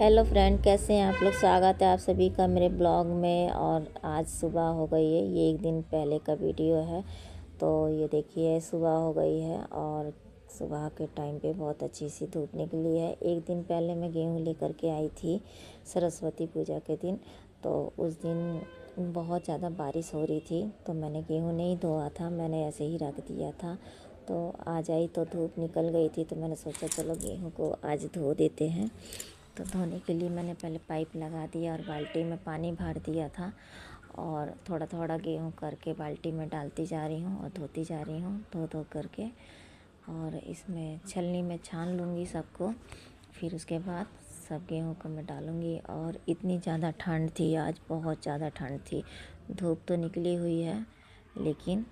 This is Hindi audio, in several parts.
हेलो फ्रेंड, कैसे हैं आप लोग। स्वागत है आप सभी का मेरे ब्लॉग में। और आज सुबह हो गई है, ये एक दिन पहले का वीडियो है। तो ये देखिए सुबह हो गई है और सुबह के टाइम पे बहुत अच्छी सी धूप निकली है। एक दिन पहले मैं गेहूँ लेकर के आई थी सरस्वती पूजा के दिन। तो उस दिन बहुत ज़्यादा बारिश हो रही थी, तो मैंने गेहूँ नहीं धोआ था, मैंने ऐसे ही रख दिया था। तो आज आई तो धूप निकल गई थी, तो मैंने सोचा चलो गेहूँ को आज धो देते हैं। तो धोने के लिए मैंने पहले पाइप लगा दिया और बाल्टी में पानी भर दिया था और थोड़ा थोड़ा गेहूँ करके बाल्टी में डालती जा रही हूँ और धोती जा रही हूँ धो धो करके। और इसमें छलनी में छान लूँगी सबको, फिर उसके बाद सब गेहूँ को मैं डालूँगी। और इतनी ज़्यादा ठंड थी आज, बहुत ज़्यादा ठंड थी। धूप तो निकली हुई है लेकिन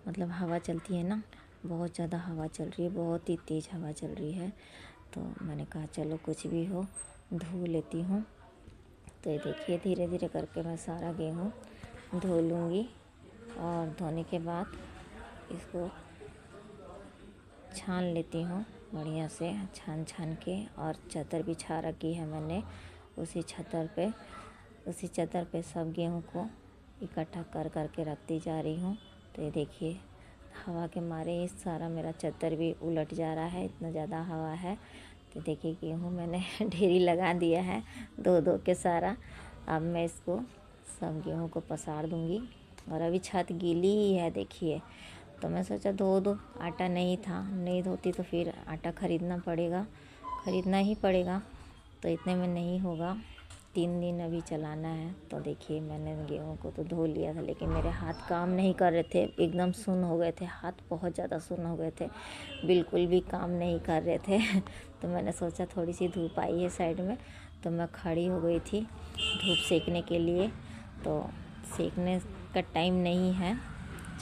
मतलब हवा चलती है ना, बहुत ज़्यादा हवा चल रही है, बहुत ही तेज़ हवा चल रही है। तो मैंने कहा चलो कुछ भी हो धो लेती हूँ। तो ये देखिए धीरे धीरे करके मैं सारा गेहूँ धो लूँगी और धोने के बाद इसको छान लेती हूँ बढ़िया से, छान छान के। और चादर बिछा रखी है मैंने, उसी चादर पे सब गेहूँ को इकट्ठा कर करके रखती जा रही हूँ। तो ये देखिए हवा के मारे ये सारा मेरा चादर भी उलट जा रहा है, इतना ज़्यादा हवा है। तो देखिए गेहूँ मैंने ढेरी लगा दिया है दो दो के सारा। अब मैं इसको सब गेहूँ को पसार दूँगी। और अभी छत गीली ही है देखिए, तो मैं सोचा धो दो, आटा नहीं था, नहीं धोती तो फिर आटा खरीदना ही पड़ेगा। तो इतने में नहीं होगा, 3 दिन अभी चलाना है। तो देखिए मैंने गेहूँ को तो धो लिया था लेकिन मेरे हाथ काम नहीं कर रहे थे, एकदम सुन्न हो गए थे, हाथ बहुत ज़्यादा सुन्न हो गए थे, बिल्कुल भी काम नहीं कर रहे थे। तो मैंने सोचा थोड़ी सी धूप आई है साइड में, तो मैं खड़ी हो गई थी धूप सेकने के लिए। तो सेकने का टाइम नहीं है,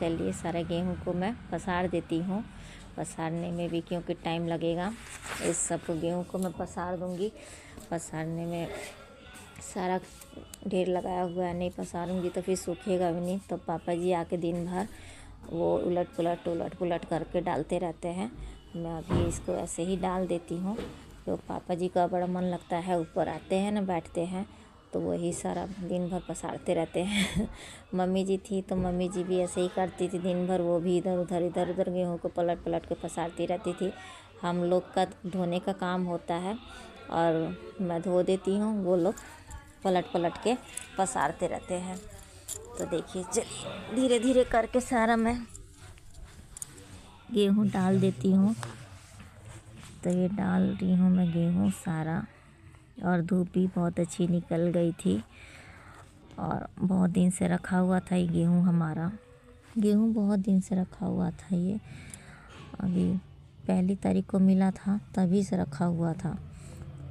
चलिए सारे गेहूँ को मैं पसार देती हूँ। पसारने में भी क्योंकि टाइम लगेगा, इस सब को गेहूँ को मैं पसार दूँगी। पसारने में सारा ढेर लगाया हुआ है, नहीं पसारूंगी तो फिर सूखेगा भी नहीं। तो पापा जी आके दिन भर वो उलट पुलट करके डालते रहते हैं। मैं अभी इसको ऐसे ही डाल देती हूँ। तो पापा जी का बड़ा मन लगता है, ऊपर आते हैं ना, बैठते हैं, तो वही सारा दिन भर पसारते रहते हैं। मम्मी जी थी तो मम्मी जी भी ऐसे ही करती थी दिन भर, वो भी इधर उधर गेहूँ को पलट के पसारती रहती थी। हम लोग का धोने का काम होता है और मैं धो देती हूँ, वो लोग पलट के पसारते रहते हैं। तो देखिए चलिए धीरे धीरे करके सारा मैं गेहूँ डाल देती हूँ। तो ये डाल रही हूँ मैं गेहूँ सारा। और धूप भी बहुत अच्छी निकल गई थी और बहुत दिन से रखा हुआ था ये गेहूँ हमारा। गेहूँ बहुत दिन से रखा हुआ था, ये अभी 1 तारीख को मिला था, तभी से रखा हुआ था।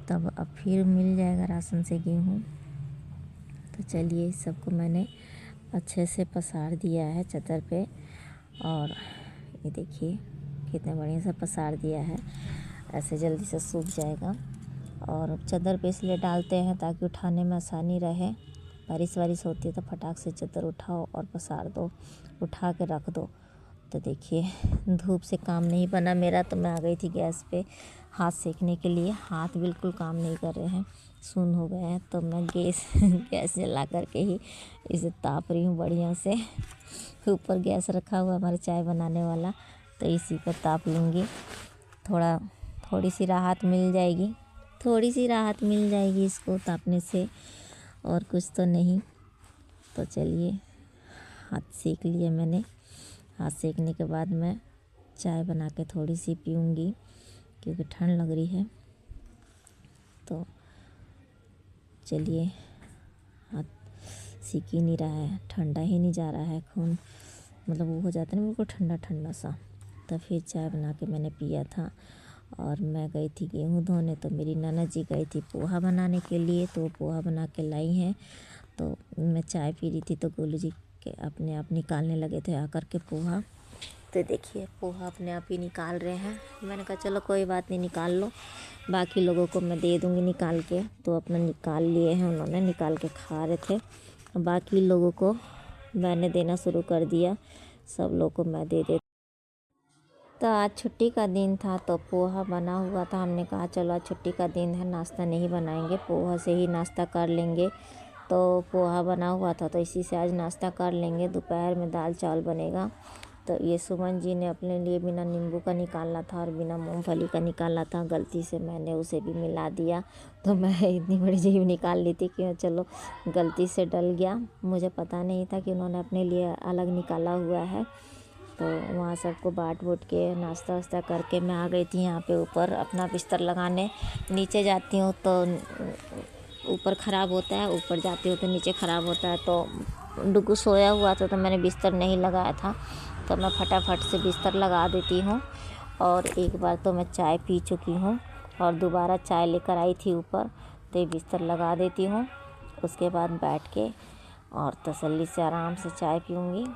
तब अब फिर मिल जाएगा राशन से गेहूँ। तो चलिए सबको मैंने अच्छे से पसार दिया है चादर पे। और ये देखिए कितने बढ़िया से पसार दिया है, ऐसे जल्दी से सूख जाएगा। और चादर पे इसलिए डालते हैं ताकि उठाने में आसानी रहे। बारिश वारिश होती है तो फटाक से चादर उठाओ और पसार दो, उठा के रख दो। तो देखिए धूप से काम नहीं बना मेरा, तो मैं आ गई थी गैस पे हाथ सेकने के लिए। हाथ बिल्कुल काम नहीं कर रहे हैं, सुन्न हो गए हैं। तो मैं गैस जला करके ही इसे ताप रही हूँ बढ़िया से। ऊपर गैस रखा हुआ हमारा चाय बनाने वाला, तो इसी पर ताप लूँगी। थोड़ी सी राहत मिल जाएगी इसको तापने से, और कुछ तो नहीं। तो चलिए हाथ सेक लिया मैंने। हाथ सेकने के बाद मैं चाय बना के थोड़ी सी पीऊँगी क्योंकि ठंड लग रही है। तो चलिए हाथ सीख ही नहीं रहा है, ठंडा ही नहीं जा रहा है खून, मतलब वो हो जाता है ना बिल्कुल ठंडा ठंडा सा। तो फिर चाय बना के मैंने पिया था। और मैं गई थी गेहूँ धोने, तो मेरी ननद जी गई थी पोहा बनाने के लिए, तो पोहा बना के लाई हैं। तो मैं चाय पी रही थी तो गोलू जी के अपने आप निकालने लगे थे आकर के पोहा। तो देखिए पोहा अपने आप ही निकाल रहे हैं। मैंने कहा चलो कोई बात नहीं, निकाल लो, बाकी लोगों को मैं दे दूँगी निकाल के। तो अपना निकाल लिए हैं उन्होंने, निकाल के खा रहे थे। बाकी लोगों को मैंने देना शुरू कर दिया, सब लोगों को मैं दे। तो आज छुट्टी का दिन था तो पोहा बना हुआ था। हमने कहा चलो आज छुट्टी का दिन है, नाश्ता नहीं बनाएंगे, पोहा से ही नाश्ता कर लेंगे। तो पोहा बना हुआ था तो इसी से आज नाश्ता कर लेंगे। दोपहर में दाल चावल बनेगा। तो ये सुमन जी ने अपने लिए बिना नींबू का निकाला था और बिना मूंगफली का निकाला था। गलती से मैंने उसे भी मिला दिया, तो मैं इतनी बड़ी जीभ निकाल ली थी कि चलो गलती से डल गया। मुझे पता नहीं था कि उन्होंने अपने लिए अलग निकाला हुआ है। तो वहाँ सबको बाँट बूट के नाश्ता वास्ता करके मैं आ गई थी यहाँ पे ऊपर अपना बिस्तर लगाने। नीचे जाती हूँ तो ऊपर ख़राब होता है, ऊपर जाती हूँ तो नीचे ख़राब होता है। तो डुगू सोया हुआ था तो मैंने बिस्तर नहीं लगाया था, तो मैं फटाफट से बिस्तर लगा देती हूँ। और एक बार तो मैं चाय पी चुकी हूँ और दोबारा चाय लेकर आई थी ऊपर, तो ये बिस्तर लगा देती हूँ। उसके बाद बैठ के और तसल्ली से आराम से चाय पीऊँगी।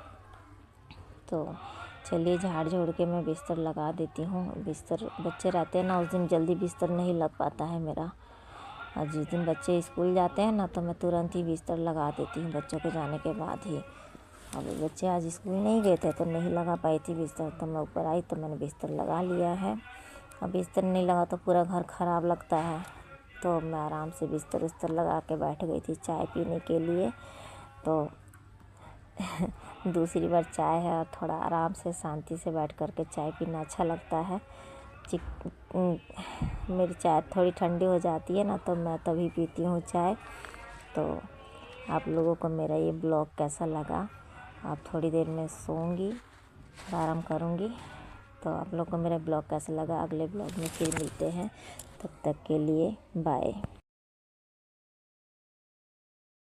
तो चलिए झाड़ झोड़ के मैं बिस्तर लगा देती हूँ। बिस्तर बच्चे रहते हैं ना, उस दिन जल्दी बिस्तर नहीं लग पाता है मेरा। और जिस दिन बच्चे स्कूल जाते हैं ना तो मैं तुरंत ही बिस्तर लगा देती हूँ, बच्चों के जाने के बाद ही। अब बच्चे आज स्कूल नहीं गए थे तो नहीं लगा पाई थी बिस्तर, तो मैं ऊपर आई तो मैंने बिस्तर लगा लिया है। अब बिस्तर नहीं लगा तो पूरा घर ख़राब लगता है। तो मैं आराम से बिस्तर उस्तर लगा के बैठ गई थी चाय पीने के लिए। तो दूसरी बार चाय है और थोड़ा आराम से शांति से बैठ कर के चाय पीना अच्छा लगता है। मेरी चाय थोड़ी ठंडी हो जाती है ना तो मैं तभी पीती हूँ चाय। तो आप लोगों को मेरा ये ब्लॉग कैसा लगा? आप थोड़ी देर में सोऊंगी, आराम करूँगी। तो आप लोगों को मेरा ब्लॉग कैसा लगा? अगले ब्लॉग में फिर मिलते हैं, तब तक के लिए बाय।